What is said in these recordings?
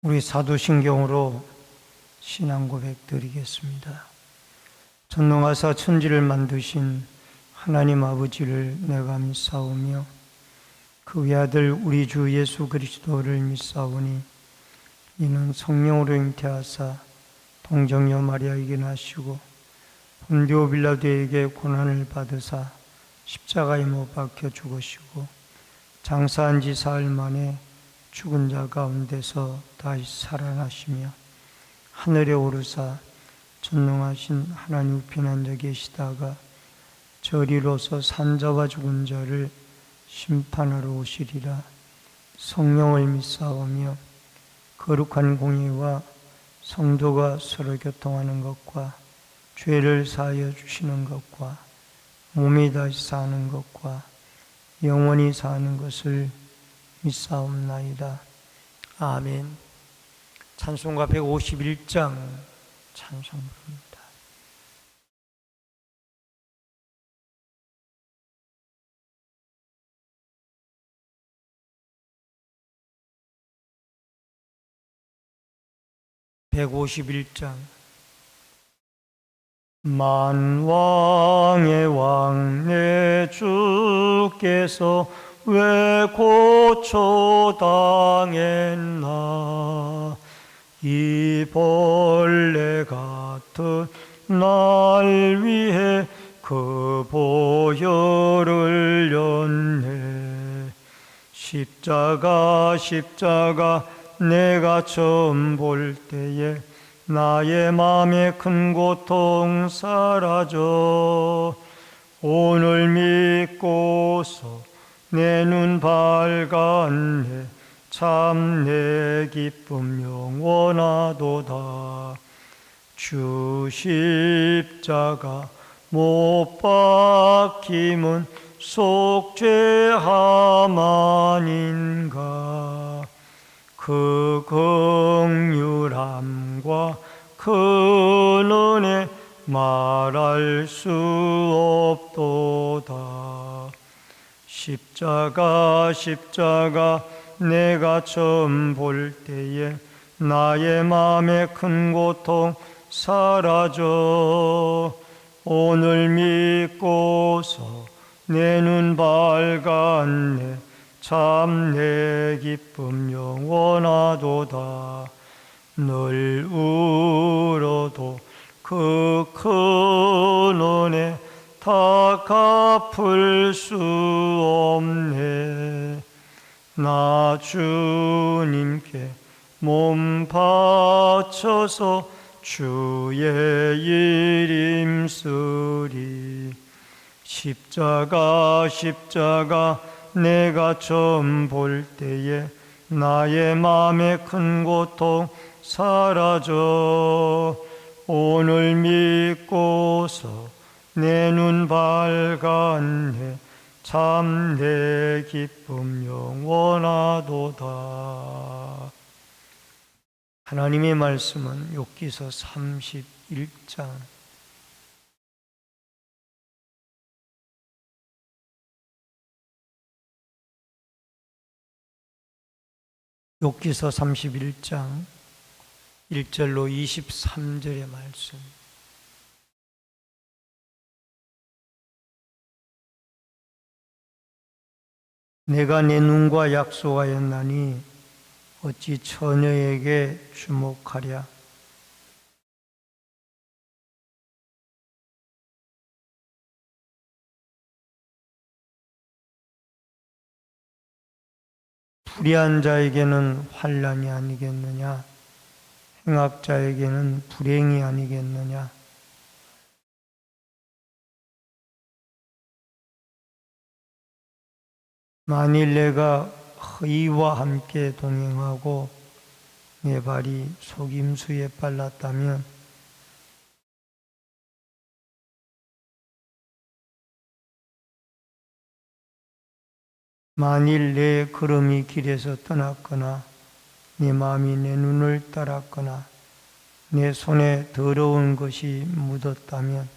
우리 사도신경으로 신앙 고백 드리겠습니다. 전능하사 천지를 만드신 하나님 아버지를 내가 믿사오며 그 외아들 우리 주 예수 그리스도를 믿사오니 이는 성령으로 잉태하사 동정녀 마리아에게 나시고 본디오 빌라도에게 고난을 받으사 십자가에 못 박혀 죽으시고 장사한 지 사흘 만에 죽은 자 가운데서 다시 살아나시며 하늘에 오르사 전능하신 하나님 우편에 앉아 계시다가 저리로서 산자와 죽은 자를 심판하러 오시리라. 성령을 믿사오며 거룩한 공의와 성도가 서로 교통하는 것과 죄를 사하여 주시는 것과 몸이 다시 사는 것과 영원히 사는 것을 믿사옵나이다. 아멘. 찬송가 151장 찬송 부릅니다. (151장) 만왕의 왕 내 주께서 왜 고초당했나. 이 벌레 같은 날 위해 그 보혈을 흘렸네. 십자가 내가 처음 볼 때에 나의 마음에 큰 고통 사라져. 오늘 믿고서 내 눈 밝았네. 참 내 기쁨 영원하도다. 주 십자가 못 박힘은 속죄함 아닌가. 그 긍휼함과 그 은혜 말할 수 없도다. 십자가 내가 처음 볼 때에 나의 마음에 큰 고통 사라져. 오늘 믿고서 내 눈 밝았네. 참 내 기쁨 영원하도다. 늘 울어도 그 큰 은혜 다 갚을 수 없네. 나 주님께 몸 바쳐서 주의 일 힘쓰리. 십자가 내가 처음 볼 때에 나의 마음에 큰 고통 사라져. 오늘 믿고서 내 눈 밝았네. 참 내 기쁨 영원하도다. 하나님의 말씀은 욥기서 31장 욥기서 31장 1절로 23절의 말씀. 내가 내 눈과 약속하였나니 어찌 처녀에게 주목하랴. 불의한 자에게는 환난이 아니겠느냐. 행악자에게는 불행이 아니겠느냐. 만일 내가 허위와 함께 동행하고 내 발이 속임수에 빨랐다면 만일 내 걸음이 길에서 떠났거나 내 마음이 내 눈을 따랐거나 내 손에 더러운 것이 묻었다면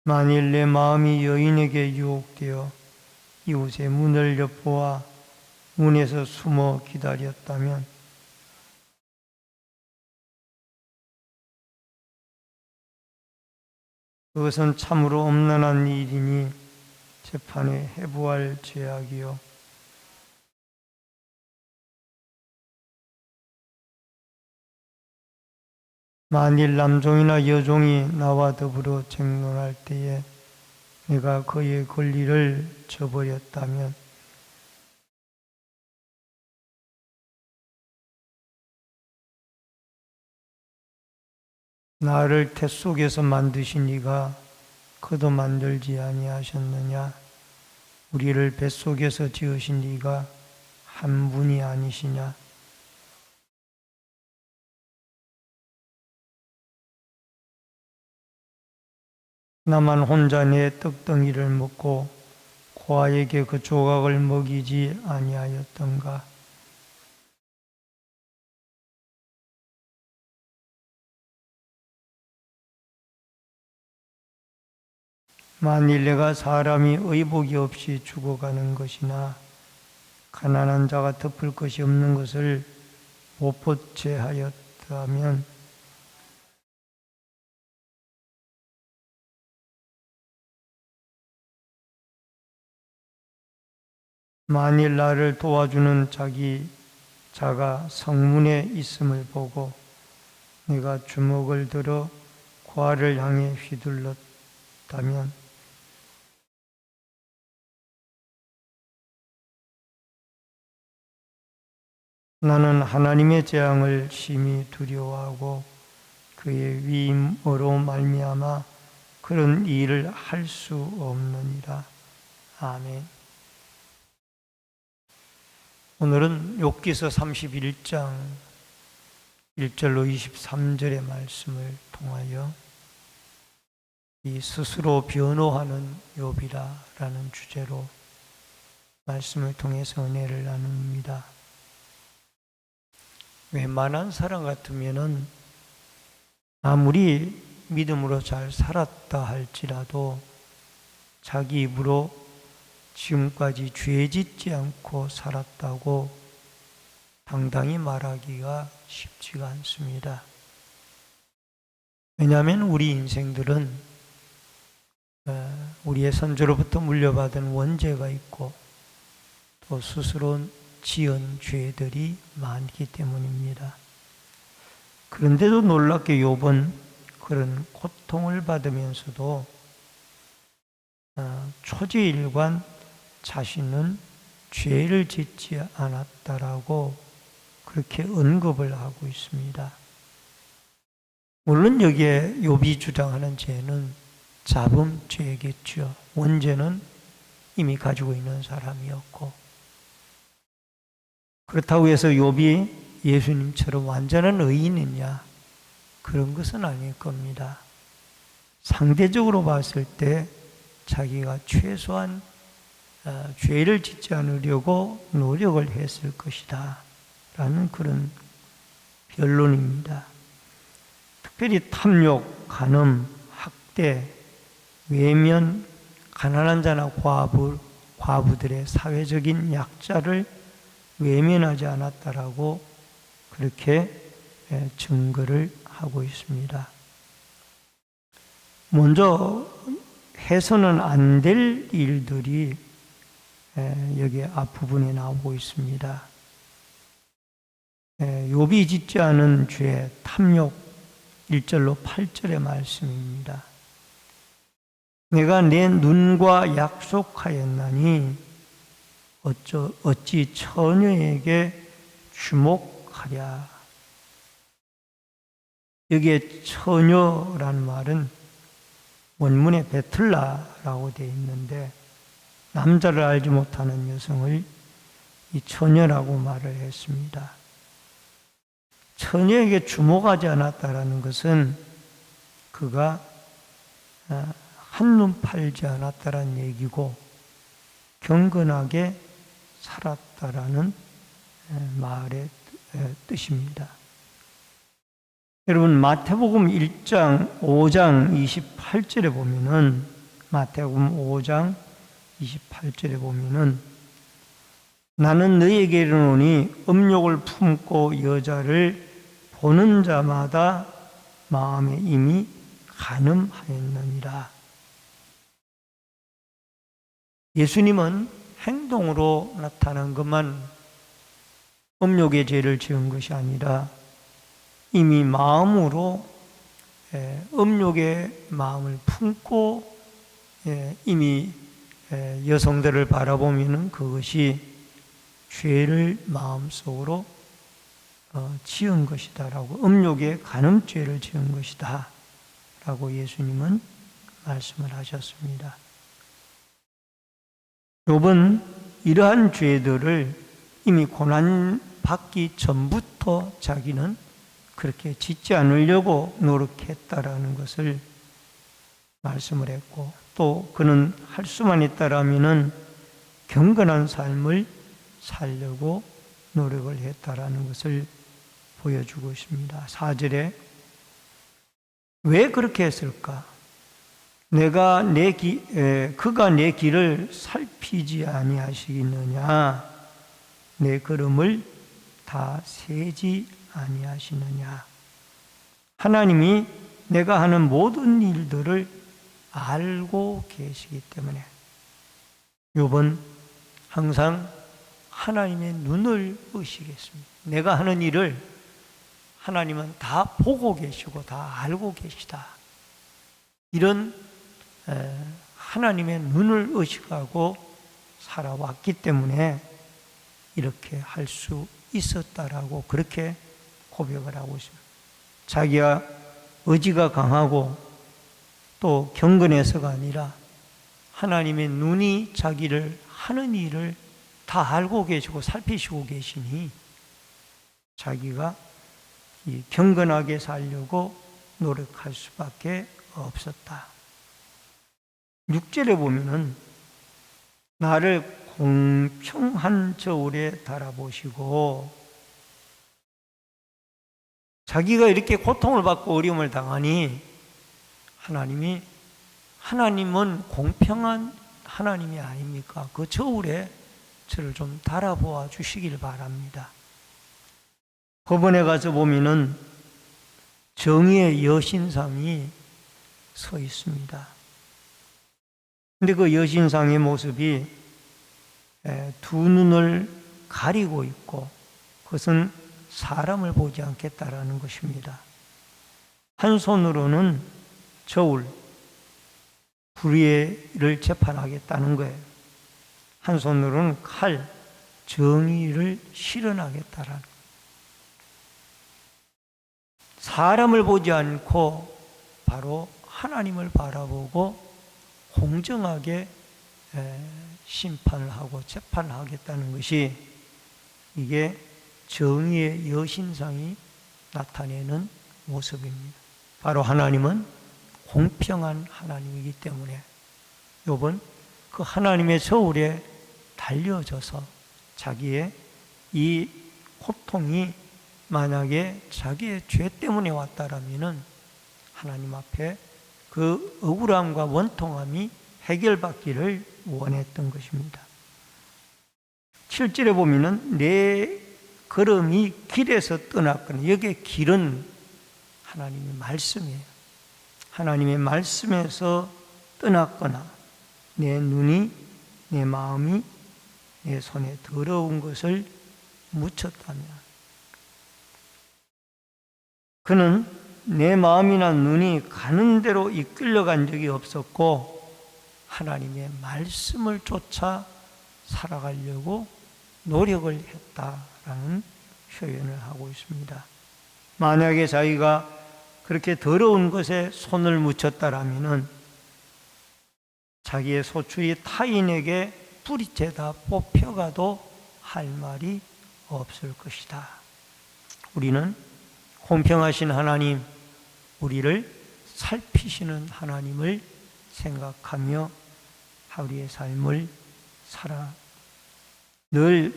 만일 내 마음이 여인에게 유혹되어 이웃의 문을 엿보아 문에서 숨어 기다렸다면 그것은 참으로 엄란한 일이니 재판에 해부할 죄악이요 만일 남종이나 여종이 나와 더불어 쟁론할 때에 내가 그의 권리를 저버렸다면 나를 태 속에서 만드신 이가 그도 만들지 아니하셨느냐? 우리를 뱃속에서 지으신 이가 한 분이 아니시냐? 나만 혼자 내 떡덩이를 먹고 고아에게 그 조각을 먹이지 아니하였던가? 만일 내가 사람이 의복이 없이 죽어가는 것이나 가난한 자가 덮을 것이 없는 것을 못 보채 하였다면 만일 나를 도와주는 자가 성문에 있음을 보고 내가 주먹을 들어 고아를 향해 휘둘렀다면 나는 하나님의 재앙을 심히 두려워하고 그의 위임으로 말미암아 그런 일을 할 수 없느니라. 아멘. 오늘은 욥기서 31장 1절로 23절의 말씀을 통하여 이 스스로 변호하는 욥이라라는 주제로 말씀을 통해서 은혜를 나눕니다. 웬만한 사람 같으면은 아무리 믿음으로 잘 살았다 할지라도 자기 입으로 지금까지 죄 짓지 않고 살았다고 당당히 말하기가 쉽지가 않습니다. 왜냐하면 우리 인생들은 우리의 선조로부터 물려받은 원죄가 있고 또 스스로 지은 죄들이 많기 때문입니다. 그런데도 놀랍게 욥은 그런 고통을 받으면서도 초지일관 자신은 죄를 짓지 않았다라고 그렇게 언급을 하고 있습니다. 물론 여기에 욥이 주장하는 죄는 자범죄겠죠. 원죄는 이미 가지고 있는 사람이었고 그렇다고 해서 욥이 예수님처럼 완전한 의인이냐? 그런 것은 아닐 겁니다. 상대적으로 봤을 때 자기가 최소한 죄를 짓지 않으려고 노력을 했을 것이다 라는 그런 변론입니다. 특별히 탐욕, 간음, 학대, 외면, 가난한 자나 과부들의 사회적인 약자를 외면하지 않았다라고 그렇게 증거를 하고 있습니다. 먼저 해서는 안 될 일들이 여기 앞부분에 나오고 있습니다. 욥이 짓지 않은 죄, 탐욕 1절로 8절의 말씀입니다. 내가 내 눈과 약속하였나니 어찌 처녀에게 주목하랴. 여기에 처녀라는 말은 원문에 베틀라라고 되어 있는데 남자를 알지 못하는 여성을 이 처녀라고 말을 했습니다. 처녀에게 주목하지 않았다라는 것은 그가 한눈 팔지 않았다라는 얘기고 경건하게 살았다라는 말의 뜻입니다. 여러분 마태복음 1장 5장 28절에 보면은 마태복음 5장 28절에 보면은 나는 너희에게 이르노니 음욕을 품고 여자를 보는 자마다 마음에 이미 간음하였느니라. 예수님은 행동으로 나타난 것만 음욕의 죄를 지은 것이 아니라 이미 마음으로 음욕의 마음을 품고 이미 여성들을 바라보면 그것이 죄를 마음속으로 지은 것이다 라고, 음욕의 간음죄를 지은 것이다 라고 예수님은 말씀을 하셨습니다. 욥은 이러한 죄들을 이미 고난받기 전부터 자기는 그렇게 짓지 않으려고 노력했다라는 것을 말씀을 했고, 또 그는 할 수만 있다라면은 경건한 삶을 살려고 노력을 했다라는 것을 보여주고 있습니다. 4절에 왜 그렇게 했을까? 그가 내 길을 살피지 아니하시겠느냐? 내 걸음을 다 세지 아니하시느냐? 하나님이 내가 하는 모든 일들을 알고 계시기 때문에 욥은 항상 하나님의 눈을 의식했습니다. 내가 하는 일을 하나님은 다 보고 계시고 다 알고 계시다. 이런 하나님의 눈을 의식하고 살아왔기 때문에 이렇게 할 수 있었다라고 그렇게 고백을 하고 있습니다. 자기가 의지가 강하고 또 경건해서가 아니라 하나님의 눈이 자기를 하는 일을 다 알고 계시고 살피시고 계시니 자기가 경건하게 살려고 노력할 수밖에 없었다. 6절에 보면은 나를 공평한 저울에 달아보시고, 자기가 이렇게 고통을 받고 어려움을 당하니 하나님은 공평한 하나님이 아닙니까? 그 저울에 저를 좀 달아보아 주시길 바랍니다. 법원에 가서 보면은 정의의 여신상이 서 있습니다. 근데 그 여신상의 모습이 두 눈을 가리고 있고, 그것은 사람을 보지 않겠다라는 것입니다. 한 손으로는 저울, 불의를 재판하겠다는 거예요. 한 손으로는 칼, 정의를 실현하겠다라는 거예요. 사람을 보지 않고 바로 하나님을 바라보고 공정하게 심판을 하고 재판을 하겠다는 것이, 이게 정의의 여신상이 나타내는 모습입니다. 바로 하나님은 공평한 하나님이기 때문에 욥은 그 하나님의 저울에 달려져서 자기의 이 고통이 만약에 자기의 죄 때문에 왔다라면은 하나님 앞에 그 억울함과 원통함이 해결받기를 원했던 것입니다. 7절에 보면은 내 걸음이 길에서 떠났거나, 여기에 길은 하나님의 말씀이에요. 하나님의 말씀에서 떠났거나 내 눈이, 내 마음이 내 손에 더러운 것을 묻혔다면, 그는 내 마음이나 눈이 가는 대로 이끌려간 적이 없었고 하나님의 말씀을 쫓아 살아가려고 노력을 했다라는 표현을 하고 있습니다. 만약에 자기가 그렇게 더러운 것에 손을 묻혔다라면은 자기의 소출이 타인에게 뿌리채다 뽑혀가도 할 말이 없을 것이다. 우리는 공평하신 하나님, 우리를 살피시는 하나님을 생각하며 우리의 삶을 살아 늘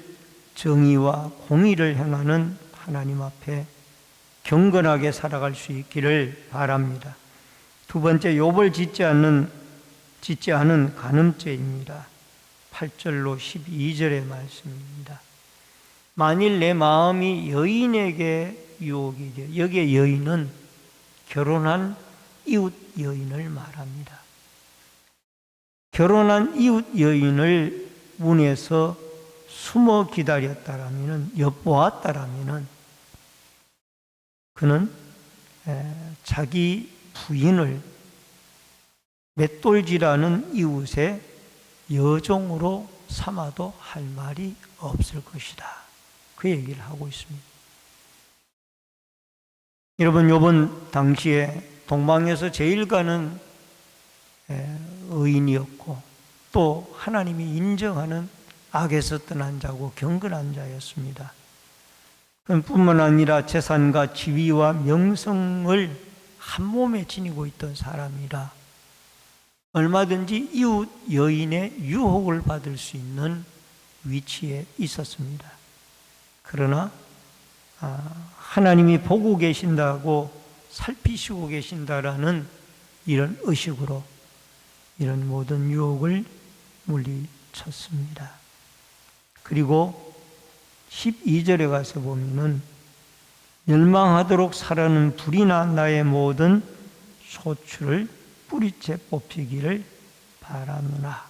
정의와 공의를 행하는 하나님 앞에 경건하게 살아갈 수 있기를 바랍니다. 두 번째, 욥을 짓지 않은 간음죄입니다. 8절로 12절의 말씀입니다. 만일 내 마음이 여인에게 유혹이 되어, 여기에 여인은 결혼한 이웃 여인을 말합니다. 결혼한 이웃 여인을 문에서 숨어 기다렸다라면, 엿보았다라면 그는 자기 부인을 맷돌질하는 이웃의 여종으로 삼아도 할 말이 없을 것이다. 그 얘기를 하고 있습니다. 여러분, 욥은 당시에 동방에서 제일 가는 의인이었고 또 하나님이 인정하는 악에서 떠난 자고 경건한 자였습니다. 뿐만 아니라 재산과 지위와 명성을 한 몸에 지니고 있던 사람이라 얼마든지 이웃 여인의 유혹을 받을 수 있는 위치에 있었습니다. 그러나 하나님이 보고 계신다고 살피시고 계신다라는 이런 의식으로 이런 모든 유혹을 물리쳤습니다. 그리고 12절에 가서 보면은 멸망하도록 사라는 불이나 나의 모든 소출을 뿌리째 뽑히기를 바라노라.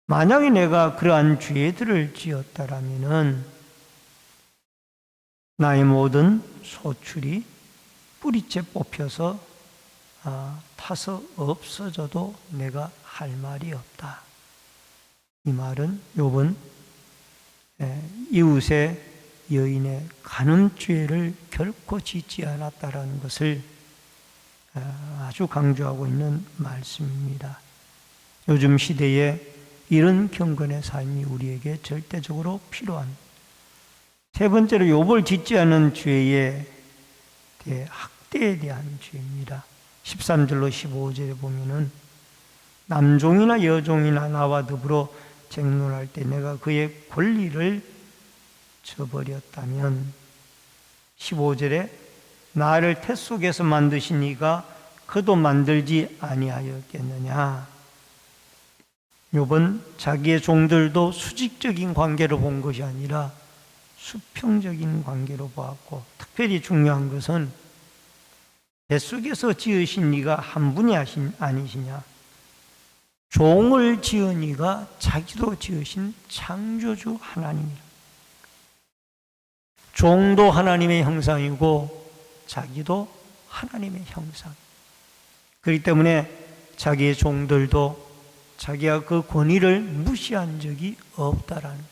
만약에 내가 그러한 죄들을 지었다라면은 나의 모든 소출이 뿌리째 뽑혀서 타서 없어져도 내가 할 말이 없다. 이 말은 욥은 이웃의 여인의 간음죄를 결코 짓지 않았다라는 것을 아주 강조하고 있는 말씀입니다. 요즘 시대에 이런 경건의 삶이 우리에게 절대적으로 필요한, 세 번째로 욥을 짓지 않은 죄에 대해 학대에 대한 죄입니다. 13절로 15절에 보면은 남종이나 여종이나 나와 더불어 쟁론할 때 내가 그의 권리를 저버렸다면, 15절에 나를 태 속에서 만드신 이가 그도 만들지 아니하였겠느냐. 욥은 자기의 종들도 수직적인 관계로 본 것이 아니라 수평적인 관계로 보았고, 특별히 중요한 것은 뱃속에서 지으신 이가 한 분이 아니시냐. 종을 지은 이가 자기도 지으신 창조주 하나님이라. 종도 하나님의 형상이고 자기도 하나님의 형상. 그렇기 때문에 자기의 종들도 자기가 그 권위를 무시한 적이 없다라는 것.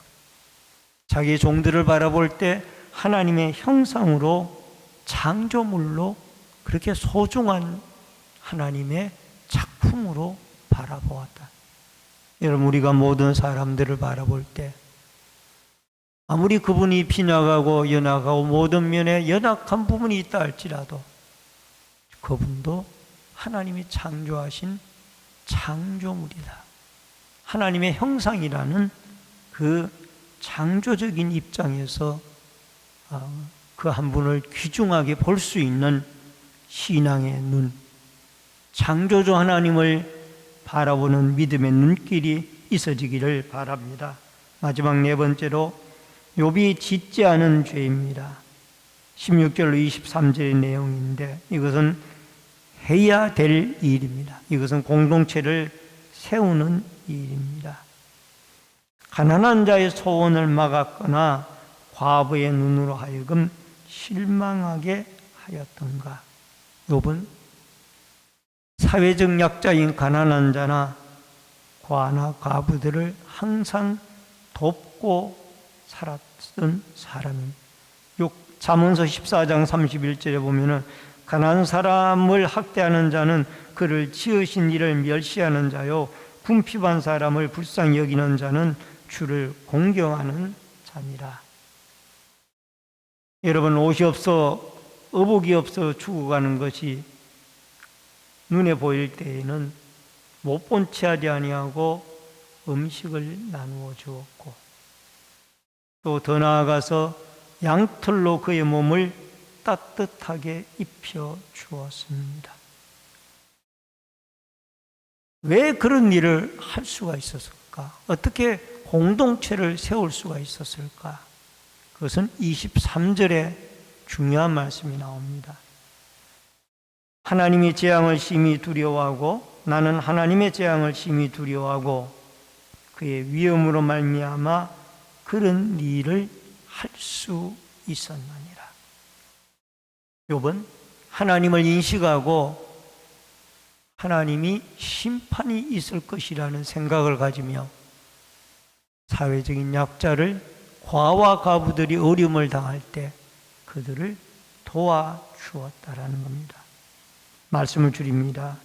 자기의 종들을 바라볼 때 하나님의 형상으로, 창조물로, 그렇게 소중한 하나님의 작품으로 바라보았다. 여러분, 우리가 모든 사람들을 바라볼 때 아무리 그분이 빈약하고 연약하고 모든 면에 연약한 부분이 있다 할지라도 그분도 하나님이 창조하신 창조물이다. 하나님의 형상이라는 그 창조적인 입장에서 그 한 분을 귀중하게 볼 수 있는 신앙의 눈, 창조주 하나님을 바라보는 믿음의 눈길이 있어지기를 바랍니다. 마지막 네 번째로 욥이 짓지 않은 죄입니다. 16절로 23절의 내용인데 이것은 해야 될 일입니다. 이것은 공동체를 세우는 일입니다. 가난한 자의 소원을 막았거나 과부의 눈으로 하여금 실망하게 하였던가. 욥은 사회적 약자인 가난한 자나 과나 과부들을 항상 돕고 살았던 사람입니다. 잠언서 14장 31절에 보면은 가난한 사람을 학대하는 자는 그를 지으신 이를 멸시하는 자요, 궁핍한 사람을 불쌍히 여기는 자는 주를 공경하는 자니라. 여러분, 옷이 없어, 의복이 없어 죽어가는 것이 눈에 보일 때에는 못 본 채 하지 아니하고 음식을 나누어 주었고, 또 더 나아가서 양털로 그의 몸을 따뜻하게 입혀 주었습니다. 왜 그런 일을 할 수가 있었을까? 있었을까? 어떻게 공동체를 세울 수가 있었을까? 그것은 23절에 중요한 말씀이 나옵니다. 하나님이 재앙을 심히 두려워하고 나는 하나님의 재앙을 심히 두려워하고 그의 위엄으로 말미암아 그런 일을 할 수 있었느니라. 욥은 하나님을 인식하고 하나님이 심판이 있을 것이라는 생각을 가지며 사회적인 약자를 과와 가부들이 어려움을 당할 때 그들을 도와주었다라는 겁니다. 말씀을 드립니다.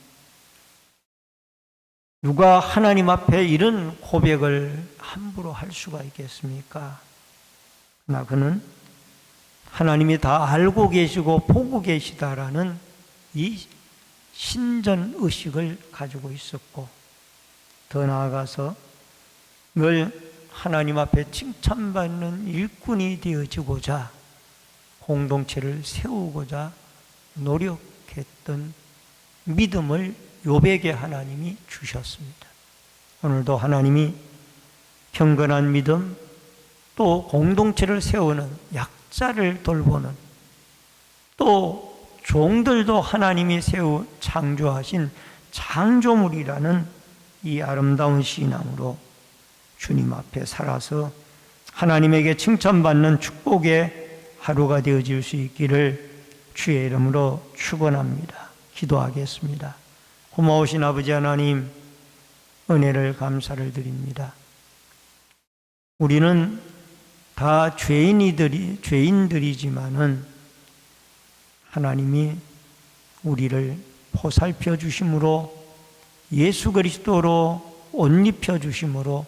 누가 하나님 앞에 이런 고백을 함부로 할 수가 있겠습니까? 그러나 그는 하나님이 다 알고 계시고 보고 계시다라는 이 신전의식을 가지고 있었고, 더 나아가서 늘 하나님 앞에 칭찬받는 일꾼이 되어지고자 공동체를 세우고자 노력했던 믿음을 욥에게 하나님이 주셨습니다. 오늘도 하나님이 경건한 믿음, 또 공동체를 세우는 약자를 돌보는, 또 종들도 하나님이 창조하신 창조물이라는 이 아름다운 신앙으로 주님 앞에 살아서 하나님에게 칭찬받는 축복의 하루가 되어질 수 있기를 주의 이름으로 축원합니다. 기도하겠습니다. 고마우신 아버지 하나님, 은혜를 감사를 드립니다. 우리는 다 죄인들이지만은 하나님이 우리를 보살펴 주심으로 예수 그리스도로 옷 입혀 주심으로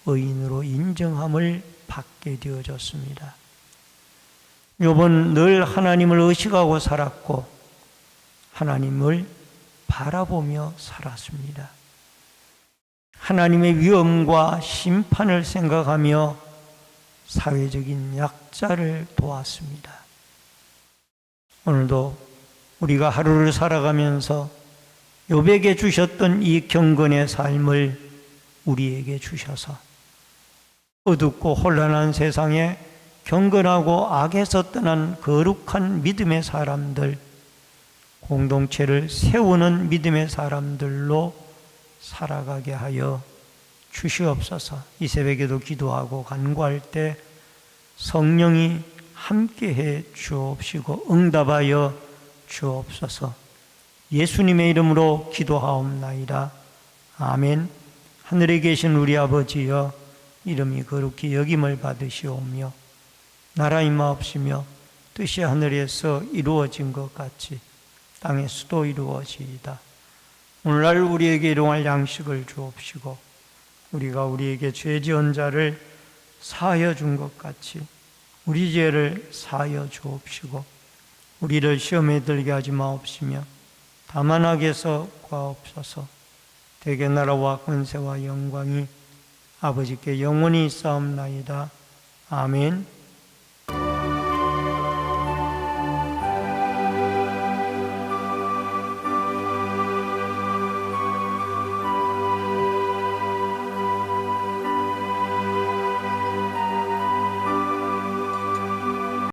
의인으로 인정함을 받게 되어졌습니다. 욥은 늘 하나님을 의식하고 살았고 하나님을 바라보며 살았습니다. 하나님의 위엄과 심판을 생각하며 사회적인 약자를 도왔습니다. 오늘도 우리가 하루를 살아가면서 욥에게 주셨던 이 경건의 삶을 우리에게 주셔서 어둡고 혼란한 세상에 경건하고 악에서 떠난 거룩한 믿음의 사람들, 공동체를 세우는 믿음의 사람들로 살아가게 하여 주시옵소서. 이 새벽에도 기도하고 간구할 때 성령이 함께해 주옵시고 응답하여 주옵소서. 예수님의 이름으로 기도하옵나이다. 아멘. 하늘에 계신 우리 아버지여, 이름이 거룩히 여김을 받으시오며 나라 임하옵시며 뜻이 하늘에서 이루어진 것 같이 땅에서도 이루어지이다. 오늘날 우리에게 일용할 양식을 주옵시고 우리가 우리에게 죄 지은 자를 사하여 준 것 같이 우리 죄를 사하여 주옵시고 우리를 시험에 들게 하지 마옵시며 다만 악에서 구하옵소서. 대개 나라와 권세와 영광이 아버지께 영원히 있사옵나이다. 아멘.